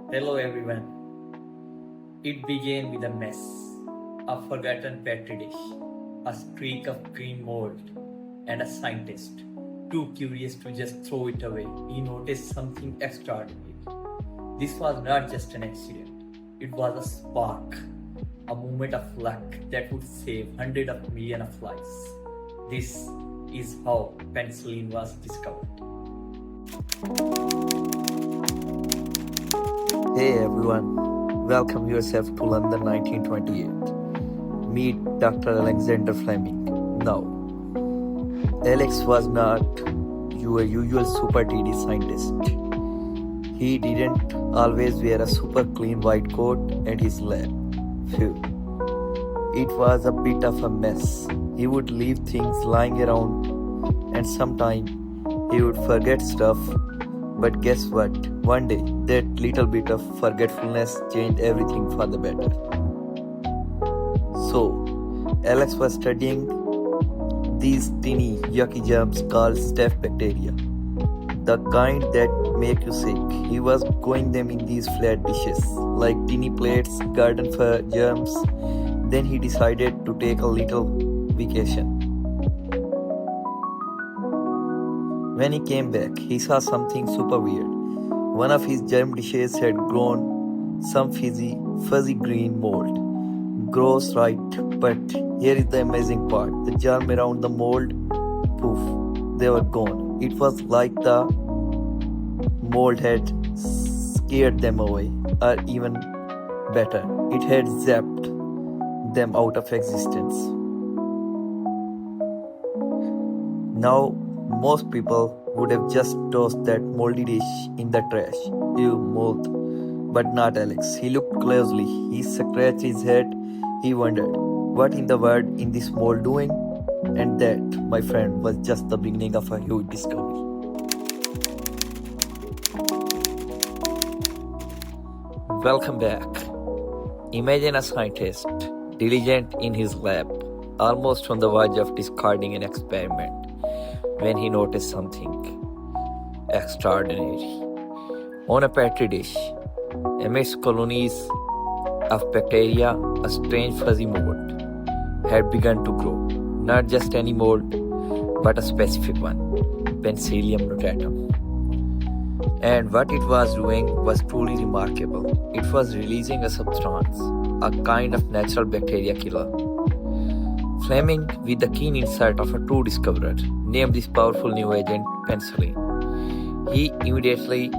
Hello everyone. It began with a mess, a forgotten petri dish, a streak of green mold, and a scientist, too curious to just throw it away. He noticed something extraordinary. This was not just an accident, it was a spark, a moment of luck that would save hundreds of millions of lives. This is how penicillin was discovered. Hey everyone, welcome yourself to London 1928. Meet Dr. Alexander Fleming. Now, Alex was not your usual super TD scientist. He didn't always wear a super clean white coat at his lab. Phew. It was a bit of a mess. He would leave things lying around and sometimes he would forget stuff. But guess what? One day, that little bit of forgetfulness changed everything for the better. So, Alex was studying these teeny, yucky germs called staph bacteria, the kind that make you sick. He was growing them in these flat dishes, like teeny plates, garden for germs. Then he decided to take a little vacation. When he came back, he saw something super weird. One of his germ dishes had grown some fuzzy green mold. Gross, right? But here is the amazing part. The germ around the mold, poof, they were gone. It was like the mold had scared them away, or even better, it had zapped them out of existence. Now, most people would have just tossed that moldy dish in the trash. Ew, mold. But not Alex. He looked closely. He scratched his head. He wondered, what in the world is this mold doing? And that, my friend, was just the beginning of a huge discovery. Welcome back. Imagine a scientist, diligent in his lab, almost on the verge of discarding an experiment, when he noticed something extraordinary. On a petri dish, amidst colonies of bacteria, a strange fuzzy mold had begun to grow. Not just any mold, but a specific one, Penicillium notatum. And what it was doing was truly remarkable. It was releasing a substance, a kind of natural bacteria killer. Fleming, with the keen insight of a true discoverer, named this powerful new agent penicillin. He immediately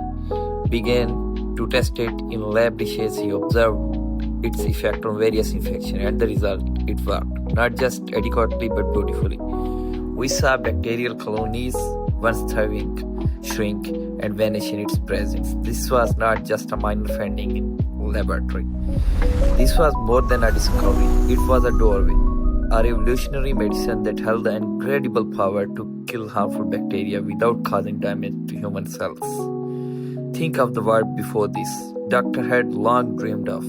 began to test it in lab dishes. He observed its effect on various infections, and the result, it worked. Not just adequately, but beautifully. We saw bacterial colonies once thriving, shrink, and vanish in its presence. This was not just a minor finding in laboratory. This was more than a discovery. It was a doorway. A revolutionary medicine that held the incredible power to kill harmful bacteria without causing damage to human cells. Think of the world before this. Doctor had long dreamed of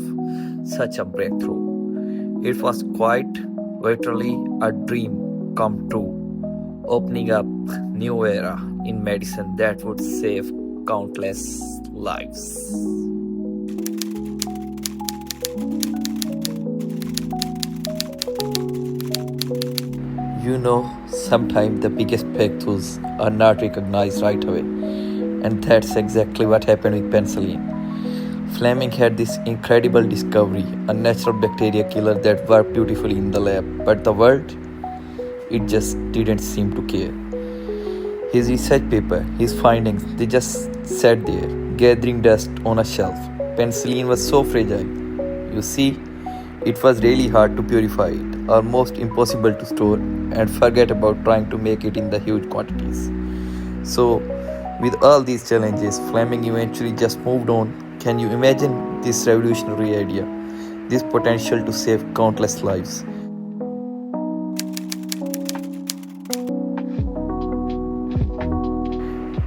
such a breakthrough. It was quite literally a dream come true, opening up new era in medicine that would save countless lives. You know, sometimes the biggest breakthroughs are not recognized right away. And that's exactly what happened with penicillin. Fleming had this incredible discovery, a natural bacteria killer that worked beautifully in the lab. But the world, it just didn't seem to care. His research paper, his findings, they just sat there, gathering dust on a shelf. Penicillin was so fragile. You see, it was really hard to purify it, almost impossible to store, and forget about trying to make it in the huge quantities. So, with all these challenges, Fleming eventually just moved on. Can you imagine this revolutionary idea? This potential to save countless lives.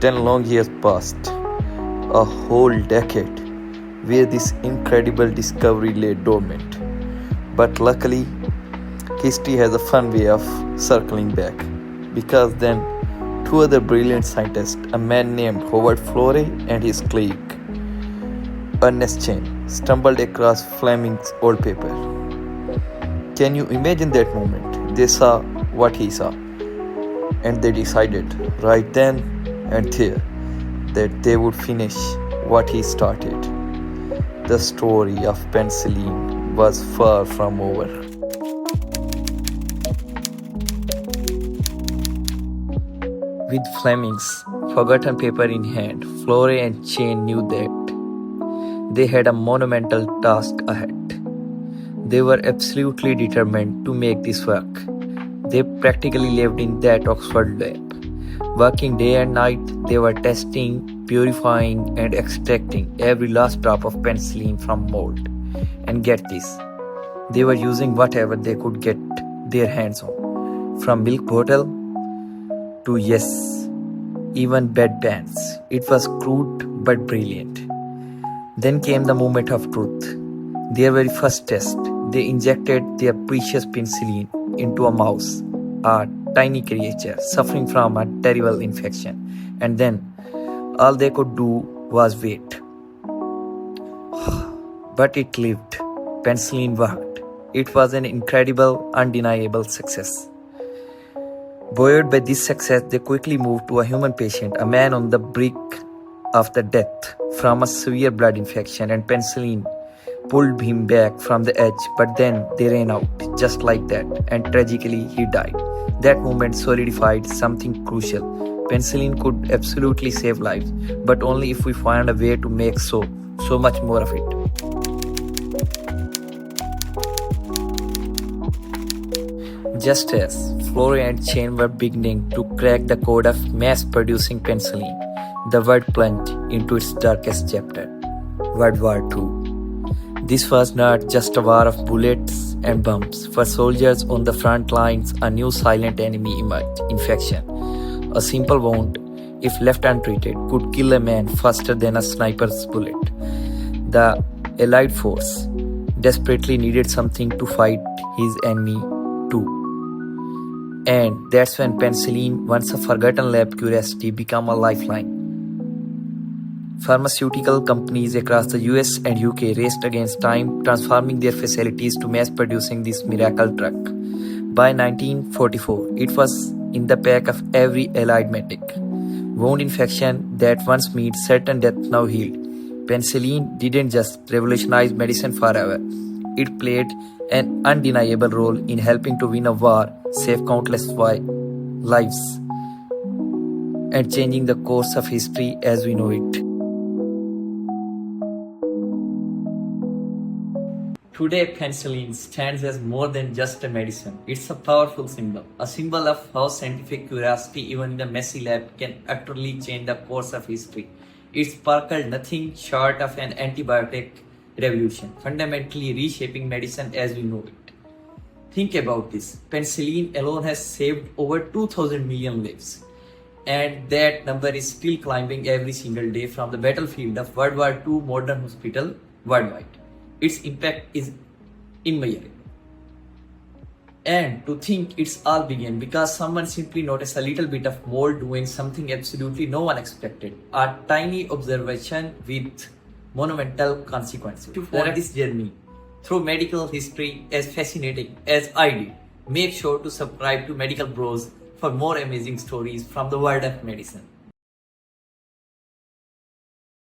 10 long years passed, a whole decade, where this incredible discovery lay dormant. But luckily, history has a fun way of circling back, because then two other brilliant scientists, a man named Howard Florey and his colleague, Ernest Chain stumbled across Fleming's old paper. Can you imagine that moment? They saw what he saw, and they decided right then and there that they would finish what he started. The story of penicillin was far from over. With Fleming's forgotten paper in hand, Flore and Chain knew that they had a monumental task ahead. They were absolutely determined to make this work. They practically lived in that Oxford lab. Working day and night, they were testing, purifying, and extracting every last drop of penicillin from mold. And get this, they were using whatever they could get their hands on, from milk bottle to yes, even bedpans. It was crude but brilliant. Then came the moment of truth. Their very first test, they injected their precious penicillin into a mouse, a tiny creature suffering from a terrible infection. And then all they could do was wait. But it lived. Penicillin worked. It was an incredible, undeniable success. Buoyed by this success, they quickly moved to a human patient, a man on the brink of the death from a severe blood infection, and penicillin pulled him back from the edge. But then they ran out, just like that, and tragically he died. That moment solidified something crucial. Penicillin could absolutely save lives, but only if we find a way to make so much more of it. Just as Flore and Chain were beginning to crack the code of mass-producing penicillin, the world plunged into its darkest chapter, World War II. This was not just a war of bullets and bombs. For soldiers on the front lines, a new silent enemy emerged: infection. A simple wound, if left untreated, could kill a man faster than a sniper's bullet. The Allied force desperately needed something to fight his enemy too. And that's when penicillin, once a forgotten lab curiosity, became a lifeline. Pharmaceutical companies across the US and UK raced against time, transforming their facilities to mass producing this miracle drug. By 1944, it was in the pack of every Allied medic. Wound infection that once meant certain death now healed. Penicillin didn't just revolutionize medicine forever. It played an undeniable role in helping to win a war, save countless lives, and changing the course of history as we know it. Today, penicillin stands as more than just a medicine. It's a powerful symbol, a symbol of how scientific curiosity, even in a messy lab, can utterly change the course of history. It sparkled nothing short of an antibiotic revolution, fundamentally reshaping medicine as we know it. Think about this. Penicillin alone has saved over 2,000 million lives. And that number is still climbing every single day from the battlefield of World War II modern hospital worldwide. Its impact is immeasurable. And to think it's all began because someone simply noticed a little bit of mold doing something absolutely no one expected. A tiny observation with monumental consequences. To follow this journey through medical history as fascinating as I did, make sure to subscribe to Medical Bros for more amazing stories from the world of medicine.